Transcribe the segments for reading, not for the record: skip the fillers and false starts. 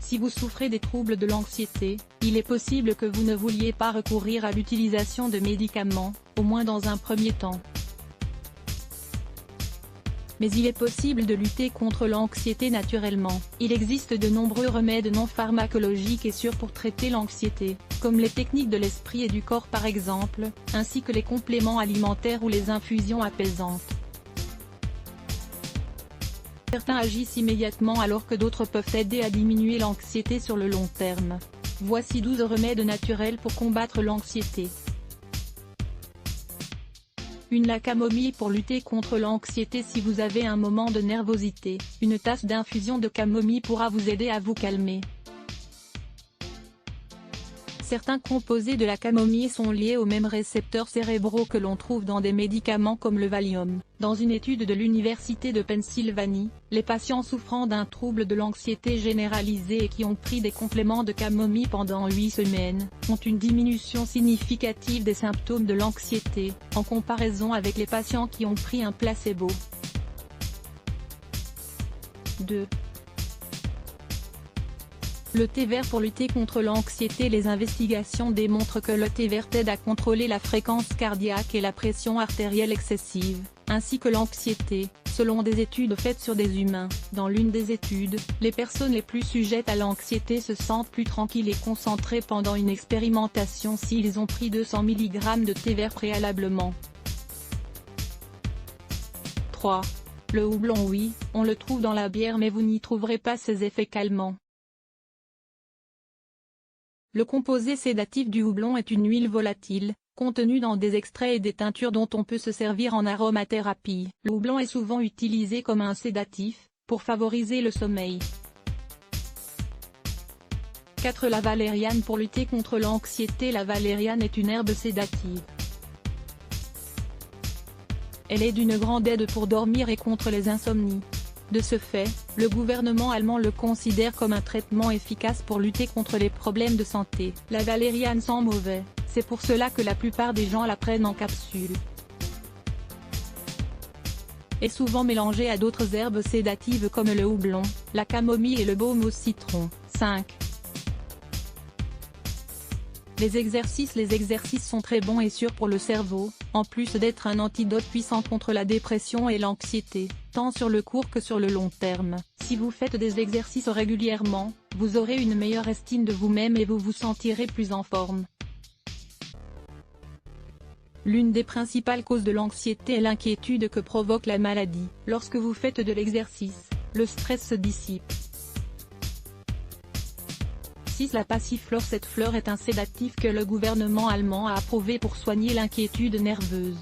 Si vous souffrez des troubles de l'anxiété, il est possible que vous ne vouliez pas recourir à l'utilisation de médicaments, au moins dans un premier temps. Mais il est possible de lutter contre l'anxiété naturellement. Il existe de nombreux remèdes non pharmacologiques et sûrs pour traiter l'anxiété, comme les techniques de l'esprit et du corps par exemple, ainsi que les compléments alimentaires ou les infusions apaisantes. Certains agissent immédiatement alors que d'autres peuvent aider à diminuer l'anxiété sur le long terme. Voici 12 remèdes naturels pour combattre l'anxiété. 1. La camomille pour lutter contre l'anxiété. Si vous avez un moment de nervosité, une tasse d'infusion de camomille pourra vous aider à vous calmer. Certains composés de la camomille sont liés aux mêmes récepteurs cérébraux que l'on trouve dans des médicaments comme le Valium. Dans une étude de l'Université de Pennsylvanie, les patients souffrant d'un trouble de l'anxiété généralisée et qui ont pris des compléments de camomille pendant 8 semaines, ont une diminution significative des symptômes de l'anxiété, en comparaison avec les patients qui ont pris un placebo. 2. Le thé vert pour lutter contre l'anxiété. Les investigations démontrent que le thé vert aide à contrôler la fréquence cardiaque et la pression artérielle excessive, ainsi que l'anxiété, selon des études faites sur des humains. Dans l'une des études, les personnes les plus sujettes à l'anxiété se sentent plus tranquilles et concentrées pendant une expérimentation s'ils ont pris 200 mg de thé vert préalablement. 3. Le houblon. Oui, on le trouve dans la bière mais vous n'y trouverez pas ses effets calmants. Le composé sédatif du houblon est une huile volatile, contenue dans des extraits et des teintures dont on peut se servir en aromathérapie. Le houblon est souvent utilisé comme un sédatif, pour favoriser le sommeil. 4. La valériane pour lutter contre l'anxiété. La valériane est une herbe sédative. Elle est d'une grande aide pour dormir et contre les insomnies. De ce fait, le gouvernement allemand le considère comme un traitement efficace pour lutter contre les problèmes de santé. La valériane sent mauvais, c'est pour cela que la plupart des gens la prennent en capsule. Est souvent mélangée à d'autres herbes sédatives comme le houblon, la camomille et le baume au citron. 5. Les exercices sont très bons et sûrs pour le cerveau, en plus d'être un antidote puissant contre la dépression et l'anxiété, tant sur le court que sur le long terme. Si vous faites des exercices régulièrement, vous aurez une meilleure estime de vous-même et vous vous sentirez plus en forme. L'une des principales causes de l'anxiété est l'inquiétude que provoque la maladie. Lorsque vous faites de l'exercice, le stress se dissipe. 6. La passiflore. Cette fleur est un sédatif que le gouvernement allemand a approuvé pour soigner l'inquiétude nerveuse.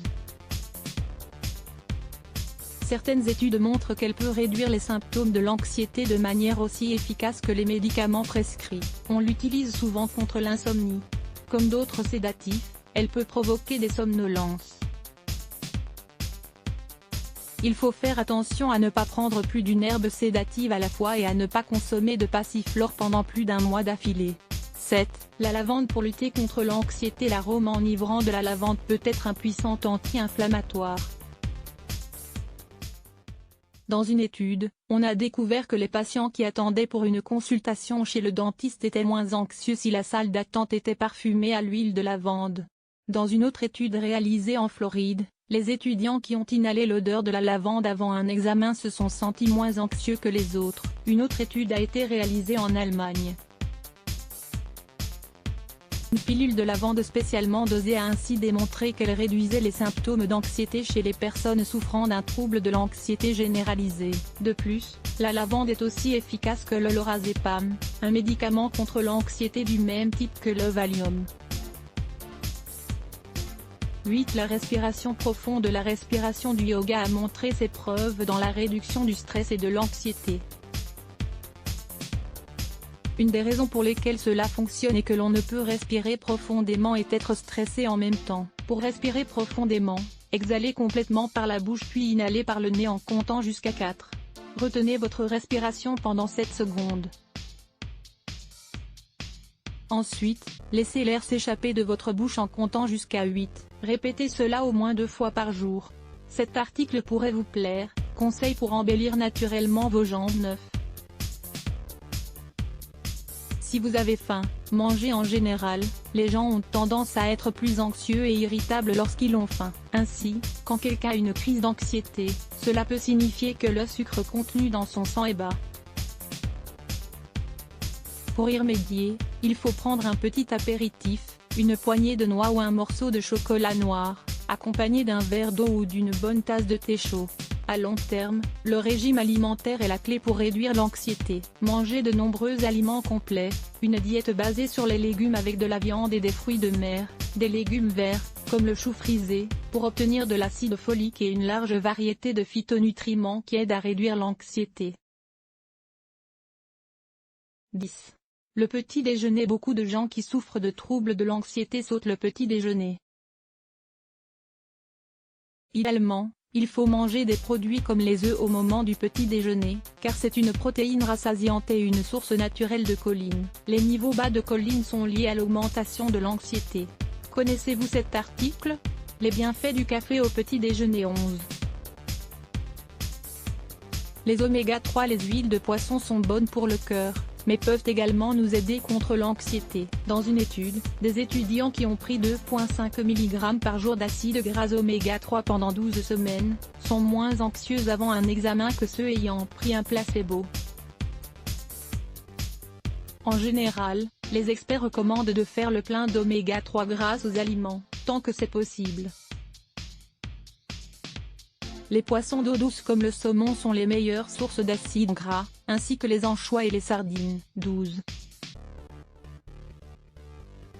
Certaines études montrent qu'elle peut réduire les symptômes de l'anxiété de manière aussi efficace que les médicaments prescrits. On l'utilise souvent contre l'insomnie. Comme d'autres sédatifs, elle peut provoquer des somnolences. Il faut faire attention à ne pas prendre plus d'une herbe sédative à la fois et à ne pas consommer de passiflore pendant plus d'un mois d'affilée. 7. La lavande pour lutter contre l'anxiété. L'arôme enivrant de la lavande peut être un puissant anti-inflammatoire. Dans une étude, on a découvert que les patients qui attendaient pour une consultation chez le dentiste étaient moins anxieux si la salle d'attente était parfumée à l'huile de lavande. Dans une autre étude réalisée en Floride, les étudiants qui ont inhalé l'odeur de la lavande avant un examen se sont sentis moins anxieux que les autres. Une autre étude a été réalisée en Allemagne. Une pilule de lavande spécialement dosée a ainsi démontré qu'elle réduisait les symptômes d'anxiété chez les personnes souffrant d'un trouble de l'anxiété généralisée. De plus, la lavande est aussi efficace que le lorazépam, un médicament contre l'anxiété du même type que le Valium. 8. La respiration profonde. La respiration du yoga a montré ses preuves dans la réduction du stress et de l'anxiété. Une des raisons pour lesquelles cela fonctionne est que l'on ne peut respirer profondément et être stressé en même temps. Pour respirer profondément, exhalez complètement par la bouche puis inhalez par le nez en comptant jusqu'à 4. Retenez votre respiration pendant 7 secondes. Ensuite, laissez l'air s'échapper de votre bouche en comptant jusqu'à 8. Répétez cela au moins 2 fois par jour. Cet article pourrait vous plaire. Conseils pour embellir naturellement vos jambes. 9. Si vous avez faim, mangez en général. Les gens ont tendance à être plus anxieux et irritables lorsqu'ils ont faim. Ainsi, quand quelqu'un a une crise d'anxiété, cela peut signifier que le sucre contenu dans son sang est bas. Pour y remédier, il faut prendre un petit apéritif, une poignée de noix ou un morceau de chocolat noir, accompagné d'un verre d'eau ou d'une bonne tasse de thé chaud. À long terme, le régime alimentaire est la clé pour réduire l'anxiété. Mangez de nombreux aliments complets, une diète basée sur les légumes avec de la viande et des fruits de mer, des légumes verts, comme le chou frisé, pour obtenir de l'acide folique et une large variété de phytonutriments qui aident à réduire l'anxiété. 10. Le petit déjeuner. Beaucoup de gens qui souffrent de troubles de l'anxiété sautent le petit déjeuner. Idéalement, il faut manger des produits comme les œufs au moment du petit déjeuner, car c'est une protéine rassasiante et une source naturelle de choline. Les niveaux bas de choline sont liés à l'augmentation de l'anxiété. Connaissez-vous cet article? Les bienfaits du café au petit déjeuner. 11. Les oméga 3. Les huiles de poisson sont bonnes pour le cœur, mais peuvent également nous aider contre l'anxiété. Dans une étude, des étudiants qui ont pris 2,5 mg par jour d'acides gras oméga 3 pendant 12 semaines, sont moins anxieux avant un examen que ceux ayant pris un placebo. En général, les experts recommandent de faire le plein d'oméga 3 grâce aux aliments, tant que c'est possible. Les poissons d'eau douce comme le saumon sont les meilleures sources d'acides gras, ainsi que les anchois et les sardines. 12.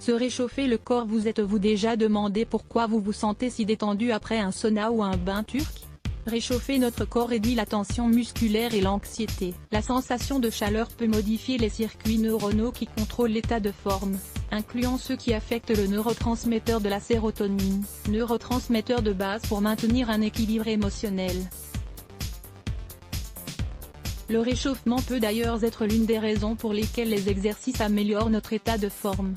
Se réchauffer le corps. Vous êtes-vous déjà demandé pourquoi vous vous sentez si détendu après un sauna ou un bain turc? Réchauffer notre corps réduit la tension musculaire et l'anxiété. La sensation de chaleur peut modifier les circuits neuronaux qui contrôlent l'état de forme, incluant ceux qui affectent le neurotransmetteur de la sérotonine, neurotransmetteur de base pour maintenir un équilibre émotionnel. Le réchauffement peut d'ailleurs être l'une des raisons pour lesquelles les exercices améliorent notre état de forme.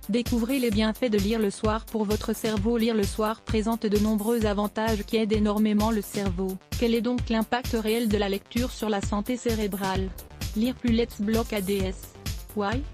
Découvrez les bienfaits de lire le soir pour votre cerveau. Lire le soir présente de nombreux avantages qui aident énormément le cerveau. Quel est donc l'impact réel de la lecture sur la santé cérébrale? Lire plus. Let's block ADS. Why?